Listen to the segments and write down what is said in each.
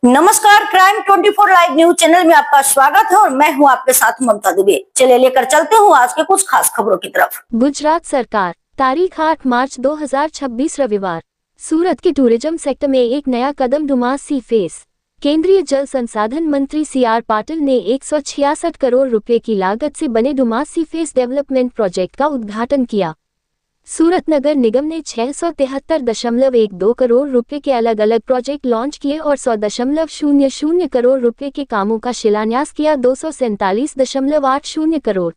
नमस्कार, crime 24 live news channel में आपका स्वागत है और मैं हूं आपके साथ ममता दुबे। चलिए लेकर चलते हूं आज के कुछ खास खबरों की तरफ। गुजरात सरकार तारीख 8 मार्च 2026 रविवार। सूरत के टूरिज्म सेक्टर में एक नया कदम डुमास सी फेस। केंद्रीय जल संसाधन मंत्री CR पाटिल ने 166 करोड़ रुपए की लागत से बने डुमास सी फेस डेवलपमेंट प्रोजेक्ट का उद्घाटन किया। सूरत नगर निगम ने 673.12 करोड़ रुपए के अलग अलग प्रोजेक्ट लॉन्च किए और 100.00 करोड़ रुपए के कामों का शिलान्यास किया। 247.80 करोड़।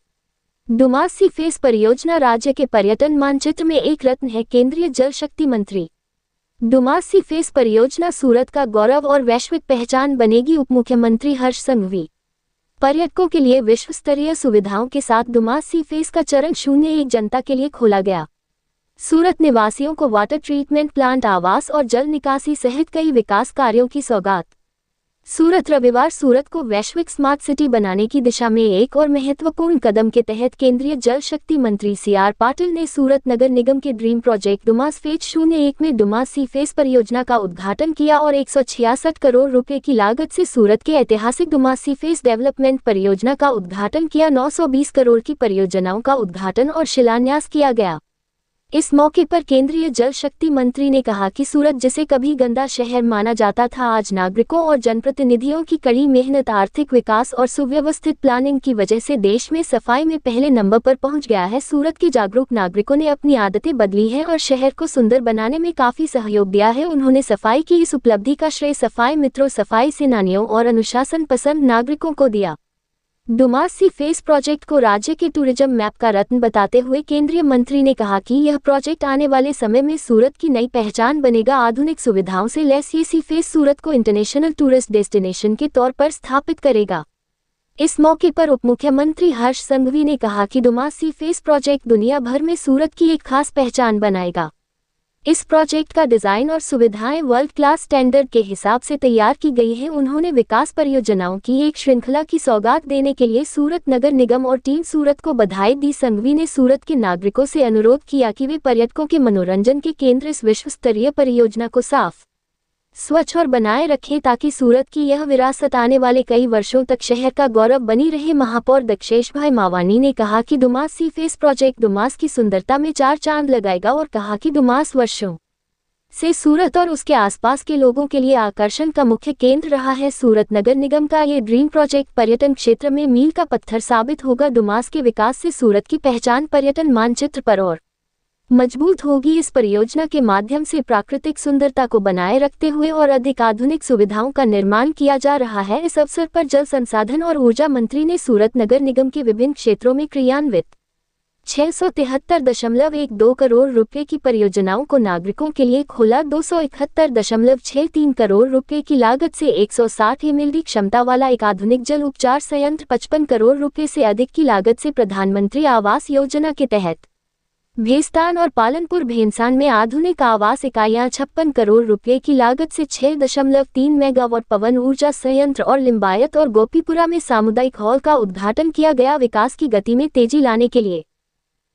डुमास सी फेस परियोजना राज्य के पर्यटन मानचित्र में एक रत्न है। केंद्रीय जल शक्ति मंत्री। डुमास सी फेस परियोजना सूरत का गौरव और वैश्विक पहचान बनेगी। उप मुख्यमंत्री हर्ष संघवी। पर्यटकों के लिए विश्व स्तरीय सुविधाओं के साथ डुमास सी फेस का चरण 01 जनता के लिए खोला गया। सूरत निवासियों को वाटर ट्रीटमेंट प्लांट, आवास और जल निकासी सहित कई विकास कार्यों की सौगात। सूरत रविवार। सूरत को वैश्विक स्मार्ट सिटी बनाने की दिशा में एक और महत्वपूर्ण कदम के तहत केंद्रीय जल शक्ति मंत्री CR पाटिल ने सूरत नगर निगम के ड्रीम प्रोजेक्ट डुमास फेज 01 में डुमास सी फेस परियोजना का उद्घाटन किया और 166 करोड़ रुपए की लागत से सूरत के ऐतिहासिक डुमास सी फेस डेवलपमेंट परियोजना का उद्घाटन किया। 920 करोड़ की परियोजनाओं का उद्घाटन और शिलान्यास किया गया। इस मौके पर केंद्रीय जल शक्ति मंत्री ने कहा कि सूरत, जिसे कभी गंदा शहर माना जाता था, आज नागरिकों और जनप्रतिनिधियों की कड़ी मेहनत, आर्थिक विकास और सुव्यवस्थित प्लानिंग की वजह से देश में सफाई में पहले नंबर पर पहुंच गया है। सूरत के जागरूक नागरिकों ने अपनी आदतें बदली हैं और शहर को सुंदर बनाने में काफी सहयोग दिया है। उन्होंने सफाई की इस उपलब्धि का श्रेय सफाई मित्रों, सफाई सेनानियों और अनुशासन पसंद नागरिकों को दिया। डुमास सी फेस प्रोजेक्ट को राज्य के टूरिज्म मैप का रत्न बताते हुए केंद्रीय मंत्री ने कहा कि यह प्रोजेक्ट आने वाले समय में सूरत की नई पहचान बनेगा। आधुनिक सुविधाओं से लैस ये सी फेस सूरत को इंटरनेशनल टूरिस्ट डेस्टिनेशन के तौर पर स्थापित करेगा। इस मौके पर उप मुख्यमंत्री हर्ष संघवी ने कहा कि डुमास सी फेस प्रोजेक्ट दुनिया भर में सूरत की एक खास पहचान बनाएगा। इस प्रोजेक्ट का डिजाइन और सुविधाएं वर्ल्ड क्लास स्टैंडर्ड के हिसाब से तैयार की गई हैं। उन्होंने विकास परियोजनाओं की एक श्रृंखला की सौगात देने के लिए सूरत नगर निगम और टीम सूरत को बधाई दी। संघवी ने सूरत के नागरिकों से अनुरोध किया कि वे पर्यटकों के मनोरंजन के केंद्र इस विश्व स्तरीय परियोजना को साफ, स्वच्छ और बनाए रखें ताकि सूरत की यह विरासत आने वाले कई वर्षों तक शहर का गौरव बनी रहे। महापौर दक्षेश भाई मावानी ने कहा कि डुमास सी फेस प्रोजेक्ट डुमास की सुंदरता में 4 चांद लगाएगा और कहा कि डुमास वर्षों से सूरत और उसके आसपास के लोगों के लिए आकर्षण का मुख्य केंद्र रहा है। सूरत नगर निगम का ये ड्रीम प्रोजेक्ट पर्यटन क्षेत्र में मील का पत्थर साबित होगा। डुमास के विकास से सूरत की पहचान पर्यटन मानचित्र पर और मजबूत होगी। इस परियोजना के माध्यम से प्राकृतिक सुंदरता को बनाए रखते हुए और अधिक आधुनिक सुविधाओं का निर्माण किया जा रहा है। इस अवसर पर जल संसाधन और ऊर्जा मंत्री ने सूरत नगर निगम के विभिन्न क्षेत्रों में क्रियान्वित 673.12 करोड़ रुपए की परियोजनाओं को नागरिकों के लिए खोला। 271.63 करोड़ रुपए की लागत से 160 MLD क्षमता वाला एक आधुनिक जल उपचार संयंत्र, 55 करोड़ रुपए से अधिक की लागत से प्रधानमंत्री आवास योजना के तहत भेस्तान और पालनपुर भेंसान में आधुनिक आवास इकाइयां, 56 करोड़ रुपए की लागत से 6.3 मेगावाट पवन ऊर्जा संयंत्र और लिंबायत और गोपीपुरा में सामुदायिक हॉल का उद्घाटन किया गया। विकास की गति में तेजी लाने के लिए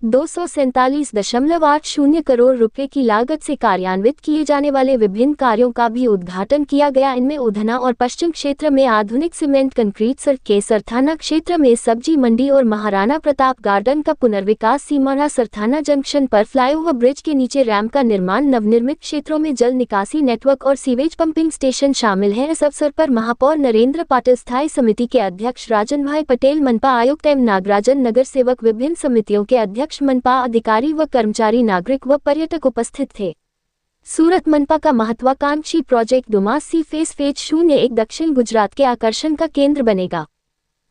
247.80 करोड़ रुपए की लागत से कार्यान्वित किए जाने वाले विभिन्न कार्यों का भी उद्घाटन किया गया। इनमें उधना और पश्चिम क्षेत्र में आधुनिक सीमेंट कंक्रीट सड़क के सरथाना क्षेत्र में सब्जी मंडी और महाराणा प्रताप गार्डन का पुनर्विकास, सीमाड़ा सरथाना जंक्शन पर फ्लाईओवर ब्रिज के नीचे रैंप का निर्माण, नवनिर्मित क्षेत्रों में जल निकासी नेटवर्क और सीवेज पंपिंग स्टेशन शामिल है। इस अवसर पर महापौर नरेंद्र पाटिल, स्थायी समिति के अध्यक्ष राजन भाई पटेल, मनपा आयुक्त M नागराजन, नगर सेवक, विभिन्न समितियों के अध्यक्ष, मनपा अधिकारी व कर्मचारी, नागरिक व पर्यटक उपस्थित थे। सूरत मनपा का महत्वाकांक्षी प्रोजेक्ट डुमास सी फेस फेज 01 दक्षिण गुजरात के आकर्षण का केंद्र बनेगा।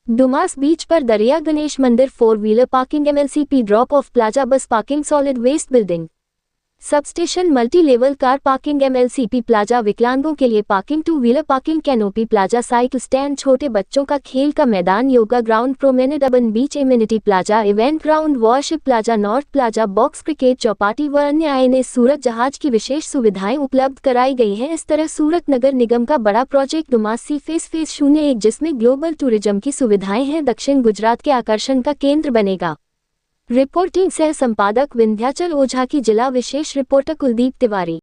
डुमास बीच पर दरिया Ganesh Mandir, 4 wheeler parking, MLCP drop off plaza, bus parking, solid waste building, substation, multi level car parking, MLCP plaza, विकलांगों के लिए parking, 2 wheeler parking, canopy plaza, cycle stand, छोटे बच्चों का खेल का मैदान, yoga ground, promenade, urban beach amenity plaza, event ground, warship plaza, north plaza, box cricket, Chowpatty व अन्य INS सूरत जहाज की विशेष सुविधाएं उपलब्ध कराई गई हैं। इस तरह सूरत नगर निगम का बड़ा प्रोजेक्ट डुमास सी फेस फेज 01, जिसमें ग्लोबल टूरिज्म की सुविधाएं हैं, दक्षिण गुजरात के आकर्षण का केंद्र बनेगा। रिपोर्टिंग सह संपादक विंध्याचल ओझा की, जिला विशेष रिपोर्टर कुलदीप तिवारी।